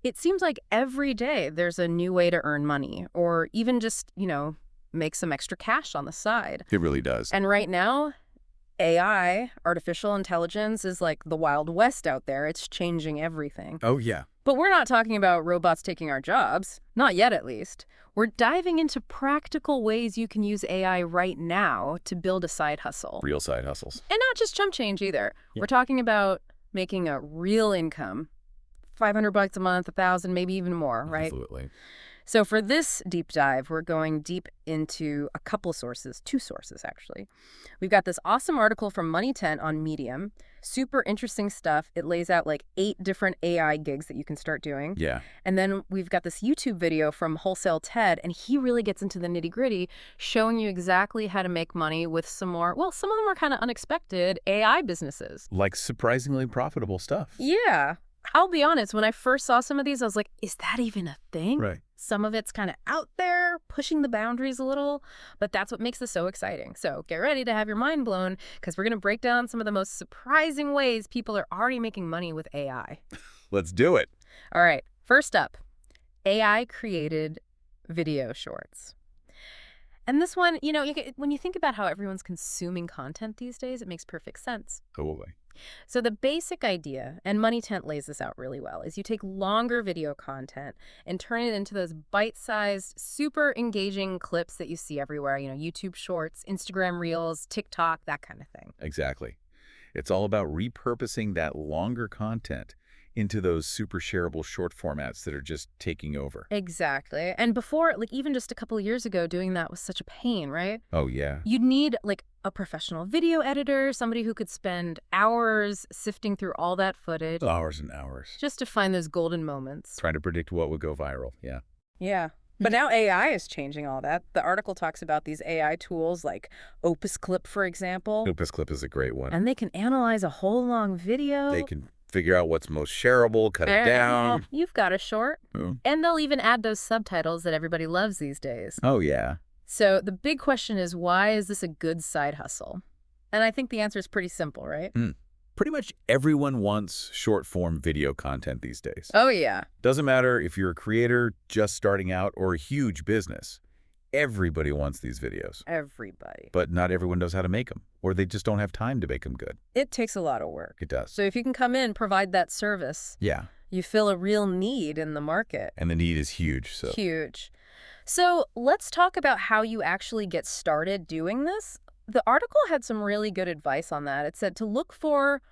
It seems like every day there's a new way to earn money or even just, make some extra cash on the side. It really does. And right now, AI, artificial intelligence, is like the Wild West out there. It's changing everything. Oh, yeah. But we're not talking about robots taking our jobs. Not yet, at least. We're diving into practical ways you can use AI right now to build a side hustle. Real side hustles. And not just chump change either. Yeah. We're talking about making a real income. $500 a month, 1,000, maybe even more, right? Absolutely. So for this deep dive, we're going deep into a couple sources, 2 sources actually. We've got this awesome article from Money Tent on Medium. Super interesting stuff. It lays out like 8 different AI gigs that you can start doing. Yeah. And then we've got this YouTube video from Wholesale Ted, and he really gets into the nitty-gritty, showing you exactly how to make money with some more, well, some of them are kind of unexpected AI businesses. Like surprisingly profitable stuff. Yeah. I'll be honest, when I first saw some of these, I was like, is that even a thing? Right. Some of it's kind of out there, pushing the boundaries a little, but that's what makes this so exciting. So get ready to have your mind blown, because we're going to break down some of the most surprising ways people are already making money with AI. Let's do it. All right, first up, AI created video shorts. And this one, when you think about how everyone's consuming content these days, it makes perfect sense. Totally. So the basic idea, and Money Tent lays this out really well, is you take longer video content and turn it into those bite-sized, super engaging clips that you see everywhere, YouTube Shorts, Instagram Reels, TikTok, that kind of thing. Exactly. It's all about repurposing that longer content into those super shareable short formats that are just taking over. Exactly. And before, even just a couple of years ago, doing that was such a pain, right? Oh, yeah. You'd need a professional video editor, somebody who could spend hours sifting through all that footage. Hours and hours. Just to find those golden moments. Trying to predict what would go viral. Yeah. Yeah. But now AI is changing all that. The article talks about these AI tools like Opus Clip, for example. Opus Clip is a great one. And they can analyze a whole long video. They can figure out what's most shareable, cut it down. You've got a short. Oh. And they'll even add those subtitles that everybody loves these days. Oh, yeah. So the big question is, why is this a good side hustle? And I think the answer is pretty simple, right? Pretty much everyone wants short-form video content these days. Oh, yeah. Doesn't matter if you're a creator just starting out or a huge business. Everybody wants these videos. Everybody. But not everyone knows how to make them, or they just don't have time to make them good. It takes a lot of work. It does. So if you can come in, provide that service, Yeah. you fill a real need in the market. And the need is huge. So Huge. So let's talk about how you actually get started doing this. The article had some really good advice on that. It said to look for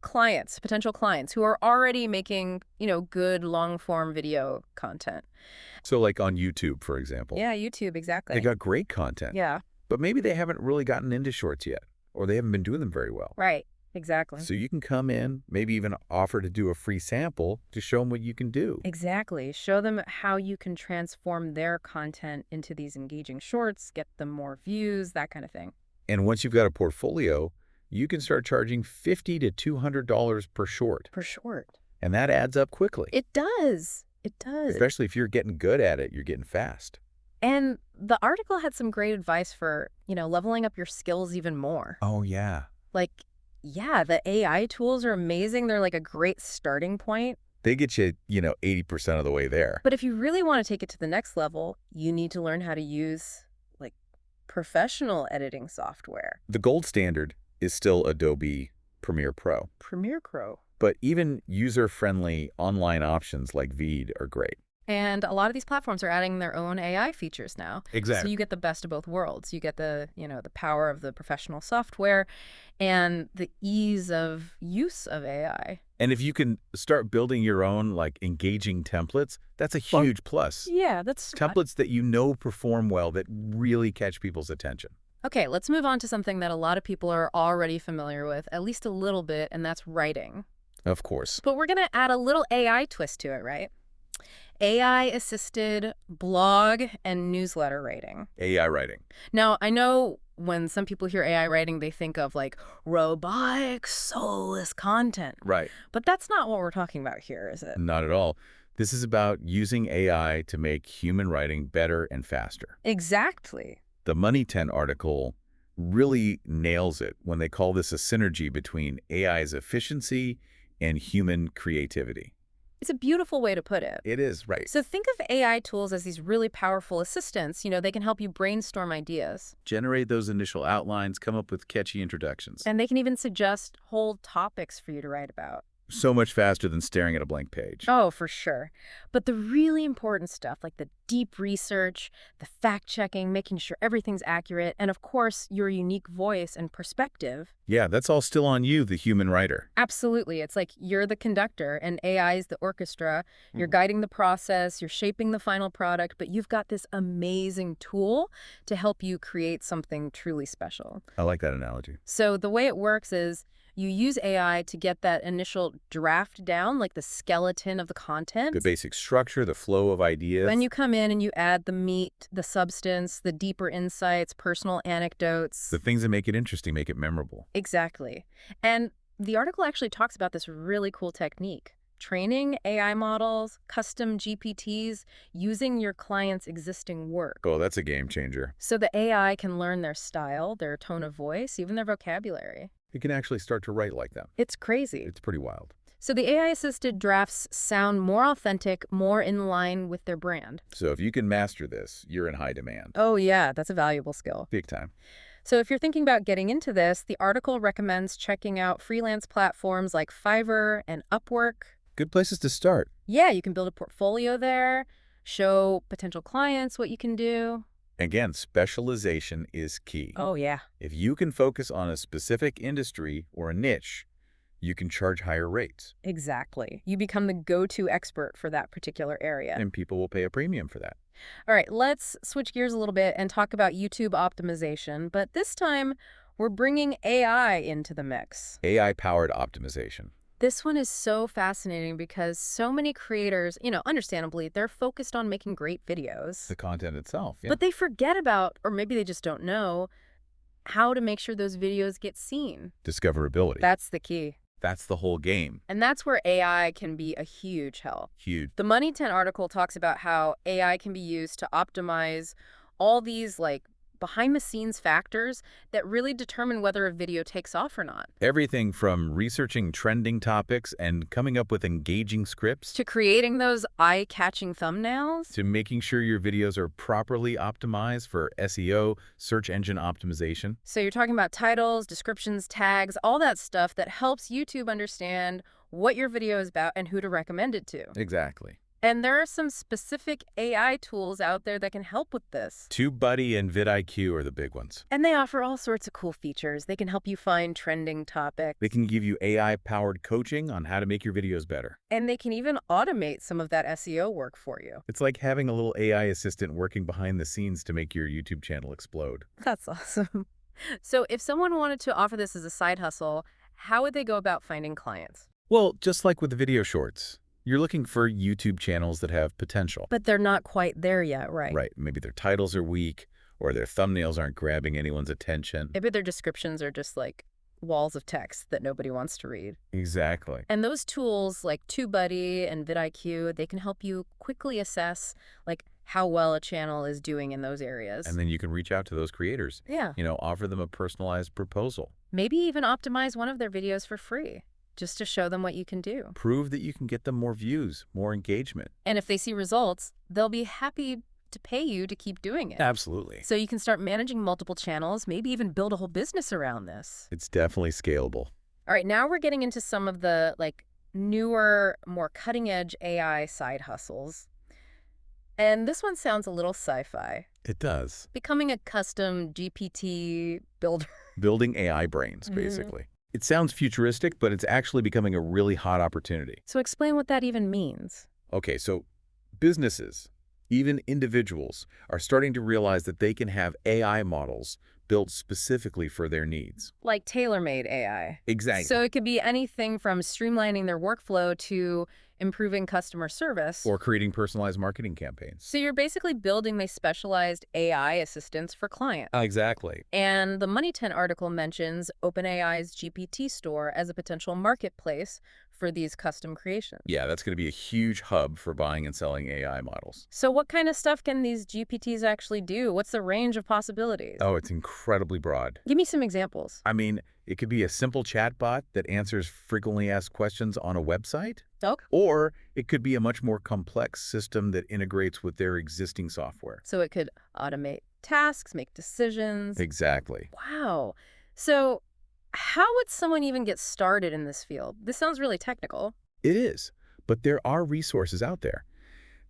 clients, potential clients who are already making, good long-form video content. So like on YouTube, for example. Yeah, YouTube, exactly. They got great content. Yeah, But maybe they haven't really gotten into shorts yet, or they haven't been doing them very well. right. Exactly. So you can come in, maybe even offer to do a free sample to show them what you can do. Exactly. Show them how you can transform their content into these engaging shorts, get them more views, that kind of thing. And once you've got a portfolio, you can start charging $50 to $200 per short. Per short. And that adds up quickly. It does. It does. Especially if you're getting good at it, you're getting fast. And the article had some great advice for, leveling up your skills even more. Oh, yeah. Yeah, the AI tools are amazing. They're like a great starting point. They get you, 80% of the way there. But if you really want to take it to the next level, you need to learn how to use, professional editing software. The gold standard is still Adobe Premiere Pro. Premiere Pro. But even user-friendly online options like Veed are great. And a lot of these platforms are adding their own AI features now. Exactly. So you get the best of both worlds. You get the power of the professional software and the ease of use of AI. And if you can start building your own, engaging templates, that's a huge plus. Yeah, that's... Templates that perform well, that really catch people's attention. Okay, let's move on to something that a lot of people are already familiar with, at least a little bit, and that's writing. Of course. But we're going to add a little AI twist to it, right? AI-assisted blog and newsletter writing. AI writing. Now, I know when some people hear AI writing, they think of robotic, soulless content. Right. But that's not what we're talking about here, is it? Not at all. This is about using AI to make human writing better and faster. Exactly. The Money Tent article really nails it when they call this a synergy between AI's efficiency and human creativity. It's a beautiful way to put it. It is, right. So think of AI tools as these really powerful assistants. They can help you brainstorm ideas. Generate those initial outlines, come up with catchy introductions. And they can even suggest whole topics for you to write about. So much faster than staring at a blank page. Oh, for sure. But the really important stuff, like the deep research, the fact-checking, making sure everything's accurate, and of course, your unique voice and perspective. Yeah, that's all still on you, the human writer. Absolutely. It's like you're the conductor and AI is the orchestra. You're guiding the process, you're shaping the final product, but you've got this amazing tool to help you create something truly special. I like that analogy. So the way it works is you use AI to get that initial draft down, like the skeleton of the content. The basic structure, the flow of ideas. Then you come in and you add the meat, the substance, the deeper insights, personal anecdotes. The things that make it interesting, make it memorable. Exactly. And the article actually talks about this really cool technique. Training AI models, custom GPTs, using your client's existing work. Oh, that's a game changer. So the AI can learn their style, their tone of voice, even their vocabulary. It can actually start to write like them. It's crazy. It's pretty wild. So the AI-assisted drafts sound more authentic, more in line with their brand. So if you can master this, you're in high demand. Oh yeah, that's a valuable skill. Big time. So if you're thinking about getting into this, the article recommends checking out freelance platforms like Fiverr and Upwork. Good places to start. Yeah, you can build a portfolio there, show potential clients what you can do. Again, specialization is key. Oh yeah. If you can focus on a specific industry or a niche, you can charge higher rates. Exactly. You become the go-to expert for that particular area. And people will pay a premium for that. All right, let's switch gears a little bit and talk about YouTube optimization, but this time we're bringing AI into the mix. AI-powered optimization. This one is so fascinating because so many creators, understandably, they're focused on making great videos. The content itself, yeah. But they forget about, or maybe they just don't know, how to make sure those videos get seen. Discoverability. That's the key. That's the whole game. And that's where AI can be a huge help. Huge. The Money 10 article talks about how AI can be used to optimize all these behind-the-scenes factors that really determine whether a video takes off or not. Everything from researching trending topics and coming up with engaging scripts To creating those eye-catching thumbnails. to making sure your videos are properly optimized for SEO, search engine optimization. So you're talking about titles, descriptions, tags, all that stuff that helps YouTube understand what your video is about and who to recommend it to. Exactly. And there are some specific AI tools out there that can help with this. TubeBuddy and vidIQ are the big ones. And they offer all sorts of cool features. They can help you find trending topics. They can give you AI-powered coaching on how to make your videos better. And they can even automate some of that SEO work for you. It's like having a little AI assistant working behind the scenes to make your YouTube channel explode. That's awesome. So if someone wanted to offer this as a side hustle, how would they go about finding clients? Well, just like with the video shorts, you're looking for YouTube channels that have potential. But they're not quite there yet, right? Right. Maybe their titles are weak or their thumbnails aren't grabbing anyone's attention. Maybe their descriptions are just like walls of text that nobody wants to read. Exactly. And those tools like TubeBuddy and vidIQ, they can help you quickly assess how well a channel is doing in those areas. And then you can reach out to those creators. Yeah. Offer them a personalized proposal. Maybe even optimize one of their videos for free, just to show them what you can do. Prove that you can get them more views, more engagement. And if they see results, they'll be happy to pay you to keep doing it. Absolutely. So you can start managing multiple channels, maybe even build a whole business around this. It's definitely scalable. All right, now we're getting into some of the newer, more cutting-edge AI side hustles. And this one sounds a little sci-fi. It does. Becoming a custom GPT builder. Building AI brains, basically. It sounds futuristic, but it's actually becoming a really hot opportunity. So explain what that even means. Okay, so businesses, even individuals, are starting to realize that they can have AI models built specifically for their needs. Like tailor-made AI. Exactly. So it could be anything from streamlining their workflow to improving customer service. Or creating personalized marketing campaigns. So you're basically building these specialized AI assistants for clients. Exactly. And the Money 10 article mentions OpenAI's GPT store as a potential marketplace for these custom creations. Yeah, that's going to be a huge hub for buying and selling AI models. So what kind of stuff can these GPTs actually do? What's the range of possibilities? Oh, it's incredibly broad. Give me some examples. I mean, it could be a simple chatbot that answers frequently asked questions on a website, Okay. or it could be a much more complex system that integrates with their existing software. So it could automate tasks, make decisions. Exactly. Wow. So how would someone even get started in this field? This sounds really technical. It is, but there are resources out there.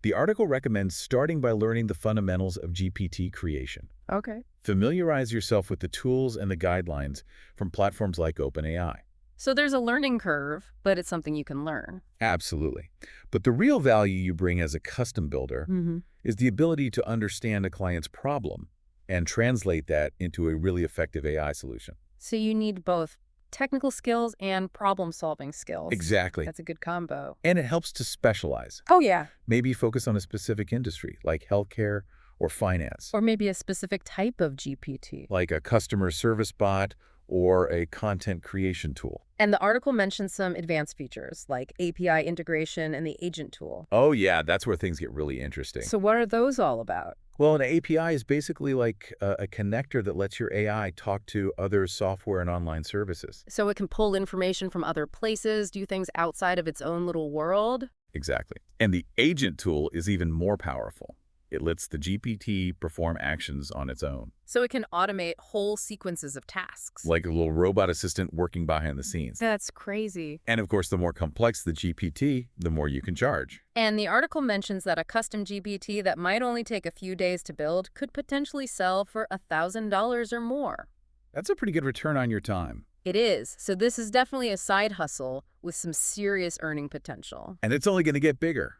The article recommends starting by learning the fundamentals of GPT creation. Okay. Familiarize yourself with the tools and the guidelines from platforms like OpenAI. So there's a learning curve, but it's something you can learn. Absolutely. But the real value you bring as a custom builder Mm-hmm. is the ability to understand a client's problem and translate that into a really effective AI solution. So you need both technical skills and problem-solving skills. Exactly. That's a good combo. And it helps to specialize. Oh, yeah. Maybe focus on a specific industry like healthcare or finance, Or maybe a specific type of GPT. like a customer service bot or a content creation tool. And the article mentions some advanced features like API integration and the agent tool. Oh yeah, that's where things get really interesting. So what are those all about? Well, an API is basically like a connector that lets your AI talk to other software and online services. So it can pull information from other places, do things outside of its own little world? Exactly. And the agent tool is even more powerful. It lets the GPT perform actions on its own, So it can automate whole sequences of tasks. like a little robot assistant working behind the scenes. That's crazy. And of course, the more complex the GPT, the more you can charge. And the article mentions that a custom GPT that might only take a few days to build could potentially sell for $1,000 or more. That's a pretty good return on your time. It is. So this is definitely a side hustle with some serious earning potential. And it's only going to get bigger.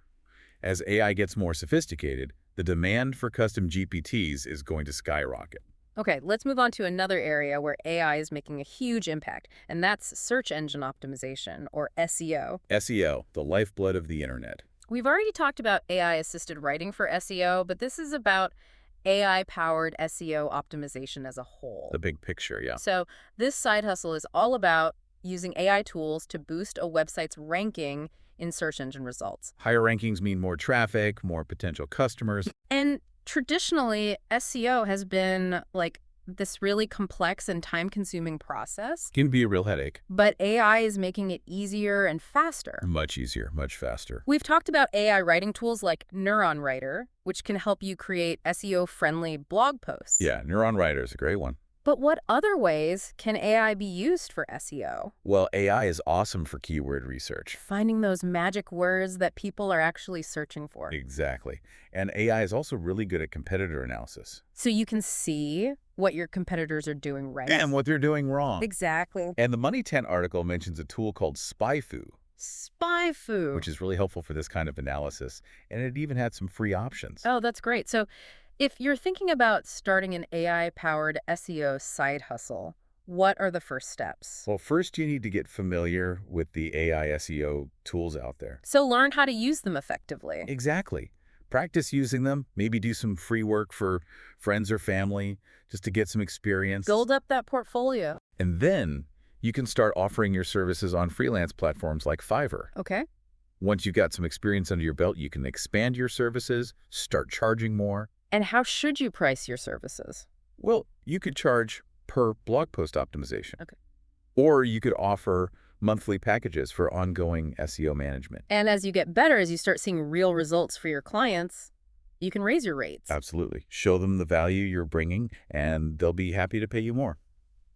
As AI gets more sophisticated, the demand for custom GPTs is going to skyrocket. Okay, let's move on to another area where AI is making a huge impact, and that's search engine optimization, or SEO. SEO, the lifeblood of the internet. We've already talked about AI-assisted writing for SEO, but this is about AI-powered SEO optimization as a whole. The big picture, yeah. So this side hustle is all about using AI tools to boost a website's ranking in search engine results. Higher rankings mean more traffic, more potential customers. And traditionally, SEO has been like this really complex and time-consuming process, Can be a real headache. but AI is making it easier and faster. Much easier, much faster. We've talked about AI writing tools like Neuron Writer, which can help you create SEO-friendly blog posts. Yeah, Neuron Writer is a great one. But what other ways can AI be used for SEO? Well, AI is awesome for keyword research. Finding those magic words that people are actually searching for. Exactly. And AI is also really good at competitor analysis. So you can see what your competitors are doing right. And what they're doing wrong. Exactly. And the Money 10 article mentions a tool called SpyFu, SpyFu. which is really helpful for this kind of analysis. And it even had some free options. Oh, that's great. So if you're thinking about starting an AI-powered SEO side hustle, what are the first steps? Well, first you need to get familiar with the AI SEO tools out there. So learn how to use them effectively. Exactly. Practice using them, maybe do some free work for friends or family just to get some experience. Build up that portfolio. And then you can start offering your services on freelance platforms like Fiverr. Okay. Once you've got some experience under your belt, you can expand your services, start charging more. And how should you price your services? Well, you could charge per blog post optimization. Okay. Or you could offer monthly packages for ongoing SEO management. And as you get better, as you start seeing real results for your clients, you can raise your rates. Absolutely. Show them the value you're bringing, and they'll be happy to pay you more.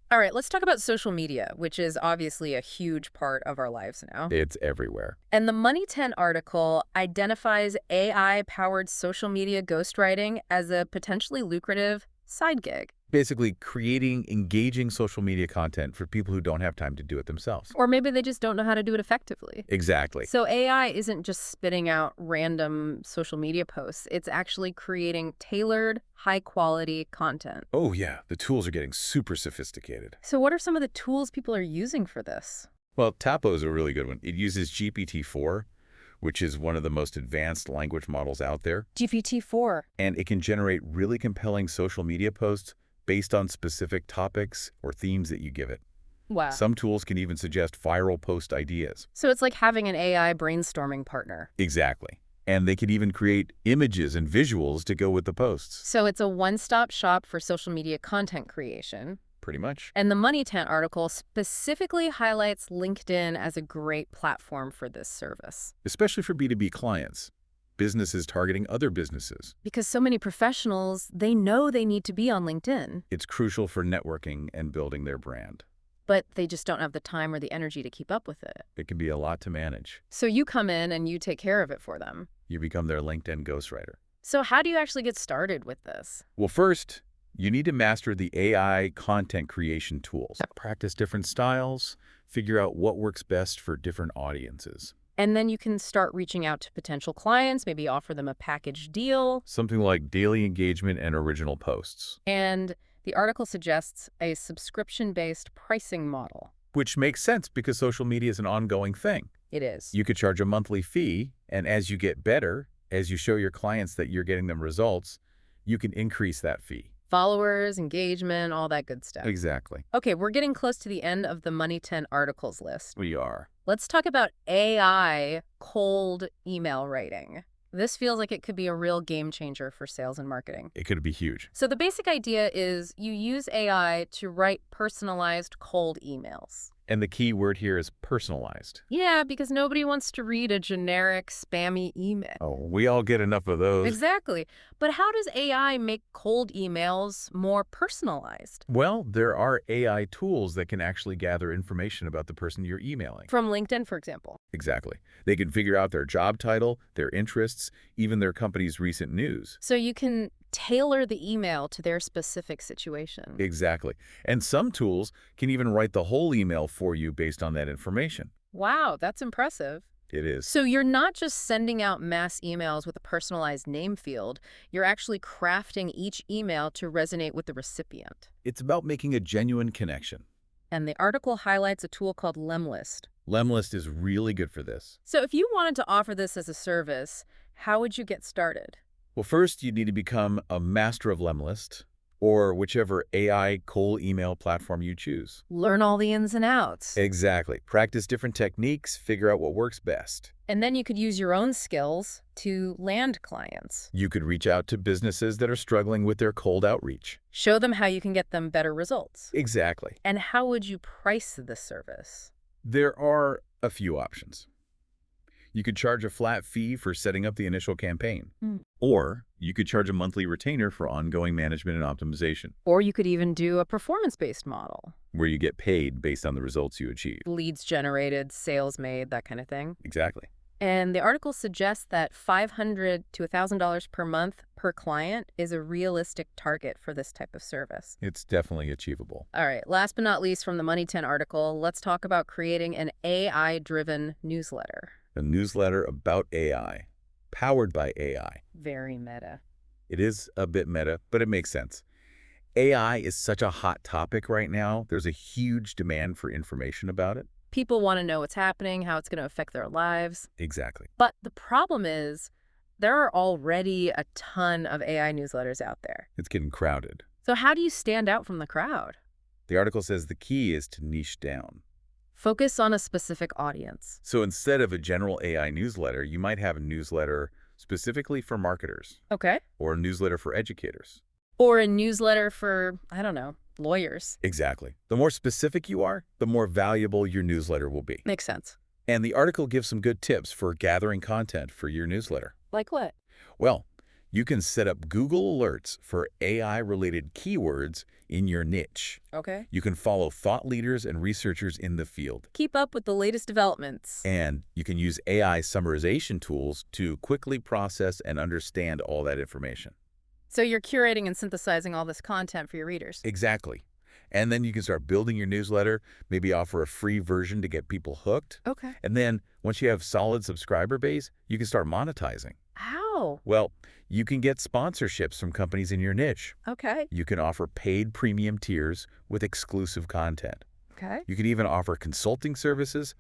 All right, let's talk about social media, which is obviously a huge part of our lives now. It's everywhere. And the Money 10 article identifies AI-powered social media ghostwriting as a potentially lucrative side gig. Basically, creating engaging social media content for people who don't have time to do it themselves. Or maybe they just don't know how to do it effectively. Exactly. So AI isn't just spitting out random social media posts. It's actually creating tailored, high-quality content. Oh, yeah. The tools are getting super sophisticated. So what are some of the tools people are using for this? Well, Tapo is a really good one. It uses GPT-4, which is one of the most advanced language models out there. GPT-4. And it can generate really compelling social media posts based on specific topics or themes that you give it. Wow. Some tools can even suggest viral post ideas. So it's like having an AI brainstorming partner. Exactly. And they can even create images and visuals to go with the posts. So it's a one-stop shop for social media content creation. Pretty much. And the Money Tent article specifically highlights LinkedIn as a great platform for this service. Especially for B2B clients. Businesses targeting other businesses. Because so many professionals, they know they need to be on LinkedIn, It's crucial for networking and building their brand. but they just don't have the time or the energy to keep up with it. It can be a lot to manage. So you come in and you take care of it for them. You become their LinkedIn ghostwriter. So how do you actually get started with this? Well, first, you need to master the AI content creation tools. Practice different styles, figure out what works best for different audiences. And then you can start reaching out to potential clients, maybe offer them a package deal. Something like daily engagement and original posts, And the article suggests a subscription-based pricing model. which makes sense because social media is an ongoing thing. It is. You could charge a monthly fee, and as you get better, as you show your clients that you're getting them results, you can increase that fee. Followers, engagement, all that good stuff. Exactly. Okay, we're getting close to the end of the Money 10 articles list. We are. Let's talk about AI cold email writing. This feels like it could be a real game changer for sales and marketing. It could be huge. So the basic idea is you use AI to write personalized cold emails. And the key word here is personalized. Yeah, because nobody wants to read a generic, spammy email. Oh, we all get enough of those. Exactly. But how does AI make cold emails more personalized? Well, there are AI tools that can actually gather information about the person you're emailing. From LinkedIn, for example. Exactly. They can figure out their job title, their interests, even their company's recent news. So you can tailor the email to their specific situation. Exactly. And some tools can even write the whole email for you based on that information. Wow, that's impressive. It is. So you're not just sending out mass emails with a personalized name field, you're actually crafting each email to resonate with the recipient. It's about making a genuine connection. And the article highlights a tool called Lemlist. Lemlist is really good for this. So if you wanted to offer this as a service, how would you get started? Well, first, you need to become a master of Lemlist, or whichever AI cold email platform you choose. Learn all the ins and outs. Exactly. Practice different techniques, figure out what works best. And then you could use your own skills to land clients. You could reach out to businesses that are struggling with their cold outreach. Show them how you can get them better results. Exactly. And how would you price this service? There are a few options. You could charge a flat fee for setting up the initial campaign. Or you could charge a monthly retainer for ongoing management and optimization, Or you could even do a performance-based model. where you get paid based on the results you achieve. Leads generated, sales made, that kind of thing. Exactly. And the article suggests that $500 to $1,000 per month per client is a realistic target for this type of service. It's definitely achievable. All right, last but not least from the Money 10 article, let's talk about creating an AI-driven newsletter. A newsletter about AI, powered by AI. Very meta. It is a bit meta, but it makes sense. AI is such a hot topic right now. There's a huge demand for information about it. People want to know what's happening, how it's going to affect their lives. Exactly. But the problem is there are already a ton of AI newsletters out there. It's getting crowded. So how do you stand out from the crowd? The article says the key is to niche down. Focus on a specific audience. So instead of a general AI newsletter, you might have a newsletter specifically for marketers, Okay. or a newsletter for educators. Or a newsletter for, I don't know, lawyers. Exactly. The more specific you are, the more valuable your newsletter will be. Makes sense. And the article gives some good tips for gathering content for your newsletter. Like what? Well, you can set up Google Alerts for AI-related keywords in your niche. Okay. You can follow thought leaders and researchers in the field. Keep up with the latest developments. And you can use AI summarization tools to quickly process and understand all that information. So you're curating and synthesizing all this content for your readers. Exactly. And then you can start building your newsletter, maybe offer a free version to get people hooked. Okay. And then once you have solid subscriber base, you can start monetizing. How? Well, you can get sponsorships from companies in your niche. Okay. You can offer paid premium tiers with exclusive content. Okay. You can even offer consulting services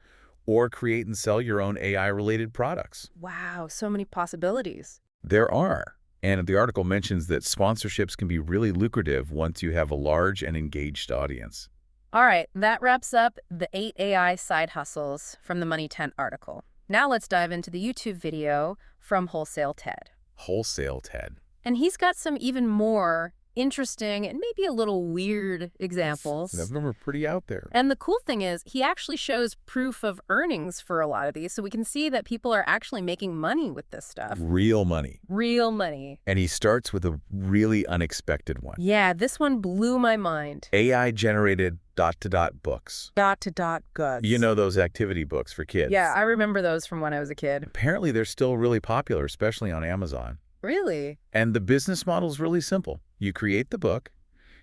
or create and sell your own AI-related products. Wow, so many possibilities. There are. And the article mentions that sponsorships can be really lucrative once you have a large and engaged audience. All right, that wraps up the 8 AI side hustles from the Money Tent article. Now let's dive into the YouTube video from Wholesale Ted. Wholesale Ted. And he's got some even more interesting and maybe a little weird Some of examples. them are pretty out there. And the cool thing is, he actually shows proof of earnings for a lot of these, so we can see that people are actually making money with this stuff. Real money. Real money. And he starts with a really unexpected one. Yeah, this one blew my mind. AI-generated dot-to-dot books. Dot-to-dot goods. You know those activity books for kids. Yeah, I remember those from when I was a kid. Apparently, they're still really popular, especially on Amazon. Really? And the business model is really simple. You create the book,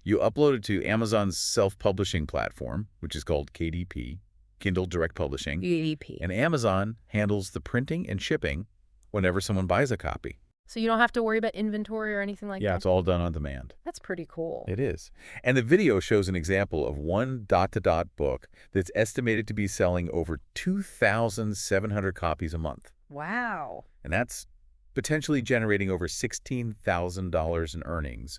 you upload it to Amazon's self-publishing platform, which is called KDP, Kindle Direct Publishing, EEP. and Amazon handles the printing and shipping whenever someone buys a copy. So you don't have to worry about inventory or anything like Yeah, that? it's all done on demand. That's pretty cool. It is. And the video shows an example of one dot-to-dot book that's estimated to be selling over 2,700 copies a month. Wow. And that's potentially generating over $16,000 in earnings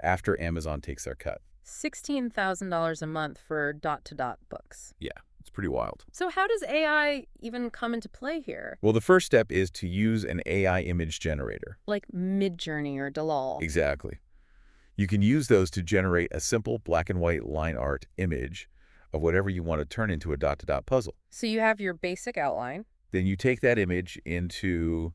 after Amazon takes their cut. $16,000 a month for dot-to-dot books. Yeah, it's pretty wild. So how does AI even come into play here? Well, the first step is to use an AI image generator. Like Midjourney or Dalal. Exactly. You can use those to generate a simple black and white line art image of whatever you want to turn into a dot-to-dot puzzle. So you have your basic outline. Then you take that image into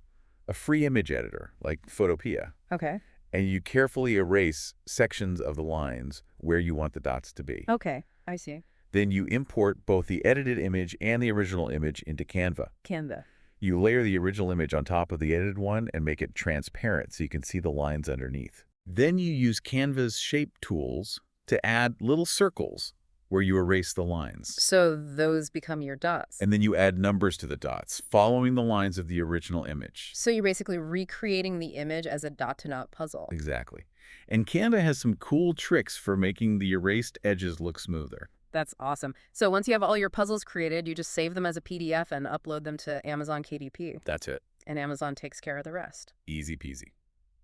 a free image editor like Photopea, Okay. and you carefully erase sections of the lines where you want the dots to be. Okay, I see. Then you import both the edited image and the original image into Canva. Canva. You layer the original image on top of the edited one and make it transparent so you can see the lines underneath. Then you use Canva's shape tools to add little circles where you erase the lines. So those become your dots. And then you add numbers to the dots, following the lines of the original image. So you're basically recreating the image as a dot-to-dot puzzle. Exactly. And Canva has some cool tricks for making the erased edges look smoother. That's awesome. So once you have all your puzzles created, you just save them as a PDF and upload them to Amazon KDP. That's it. And Amazon takes care of the rest. Easy peasy.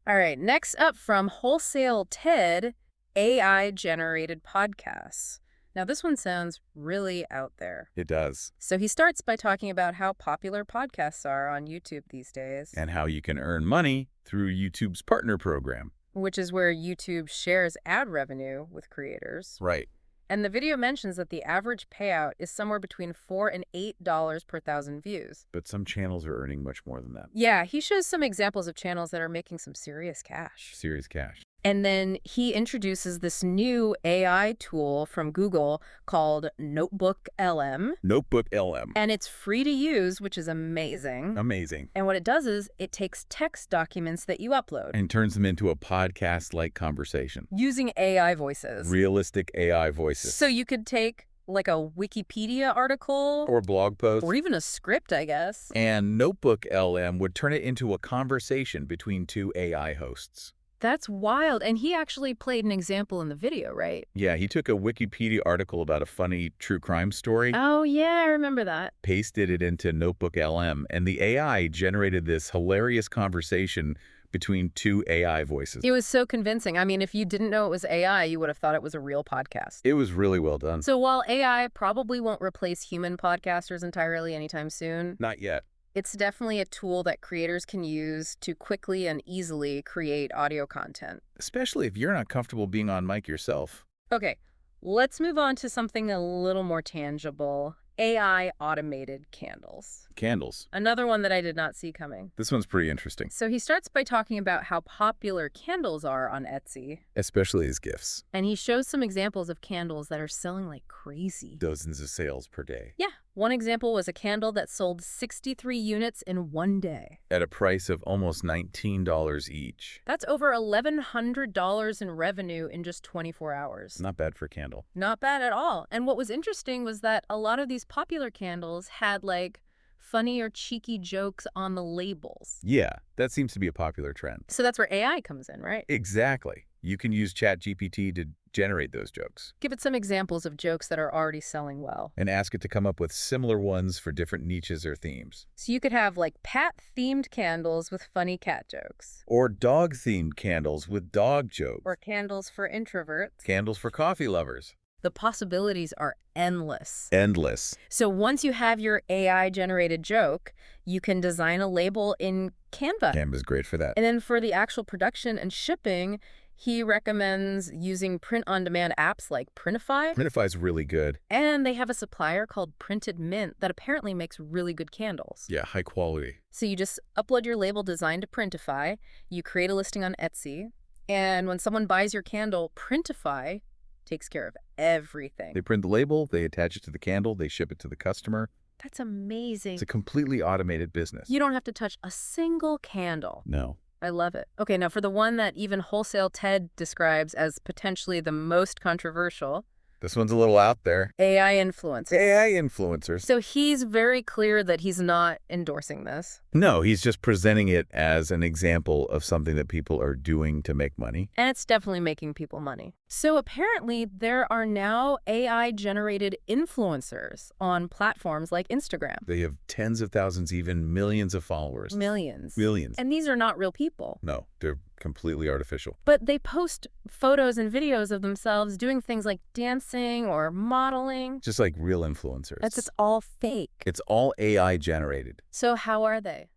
All right, next up from Wholesale Ted, AI-generated podcasts. Now, this one sounds really out there. It does. So he starts by talking about how popular podcasts are on YouTube these days. And how you can earn money through YouTube's partner program. Which is where YouTube shares ad revenue with creators. Right. And the video mentions that the average payout is somewhere between $4 and $8 per 1,000 views. But some channels are earning much more than that. Yeah, he shows some examples of channels that are making some serious cash. Serious cash. And then he introduces this new AI tool from Google called Notebook LM. Notebook LM. And it's free to use, which is amazing. Amazing. And what it does is it takes text documents that you upload. And turns them into a podcast-like conversation. Using AI voices. Realistic AI voices. So you could take like a Wikipedia article. Or blog post. Or even a script, I guess. And Notebook LM would turn it into a conversation between two AI hosts. That's wild. And he actually played an example in the video, right? Yeah, he took a Wikipedia article about a funny true crime story. Oh, yeah, I remember that. Pasted it into Notebook LM, and the AI generated this hilarious conversation between two AI voices. It was so convincing. I mean, if you didn't know it was AI, you would have thought it was a real podcast. It was really well done. So while AI probably won't replace human podcasters entirely anytime soon, Not yet. it's definitely a tool that creators can use to quickly and easily create audio content. Especially if you're not comfortable being on mic yourself. Okay, let's move on to something a little more tangible. AI automated candles. Candles. Another one that I did not see coming. This one's pretty interesting. So he starts by talking about how popular candles are on Etsy. Especially as gifts. And he shows some examples of candles that are selling like crazy. Dozens of sales per day. Yeah. One example was a candle that sold 63 units in one day. At a price of almost $19 each. That's over $1,100 in revenue in just 24 hours. Not bad for a candle. Not bad at all. And what was interesting was that a lot of these popular candles had like funny or cheeky jokes on the labels. Yeah, that seems to be a popular trend. So that's where AI comes in, right? Exactly. You can use ChatGPT to generate those jokes. Give it some examples of jokes that are already selling well. And ask it to come up with similar ones for different niches or themes. So you could have like pat-themed candles with funny cat jokes. Or dog-themed candles with dog jokes. Or candles for introverts. Candles for coffee lovers. The possibilities are endless. Endless. So once you have your AI-generated joke, you can design a label in Canva. Canva's great for that. And then for the actual production and shipping, he recommends using print-on-demand apps like Printify. Printify's really good. And they have a supplier called Printed Mint that apparently makes really good candles. Yeah, high quality. So you just upload your label design to Printify, you create a listing on Etsy, and when someone buys your candle, Printify takes care of everything. They print the label, they attach it to the candle, they ship it to the customer. That's amazing. It's a completely automated business. You don't have to touch a single candle. No. I love it. Okay, now for the one that even Wholesale Ted describes as potentially the most controversial, This one's a little out there. AI influencers. AI influencers. So he's very clear that he's not endorsing this. No, he's just presenting it as an example of something that people are doing to make money. And it's definitely making people money. So apparently there are now AI-generated influencers on platforms like Instagram. They have tens of thousands, even millions of followers. Millions. Millions. And these are not real people. No, they're completely artificial. But they post photos and videos of themselves doing things like dancing or modeling. Just like real influencers. It's all fake. It's all AI generated. So how are they?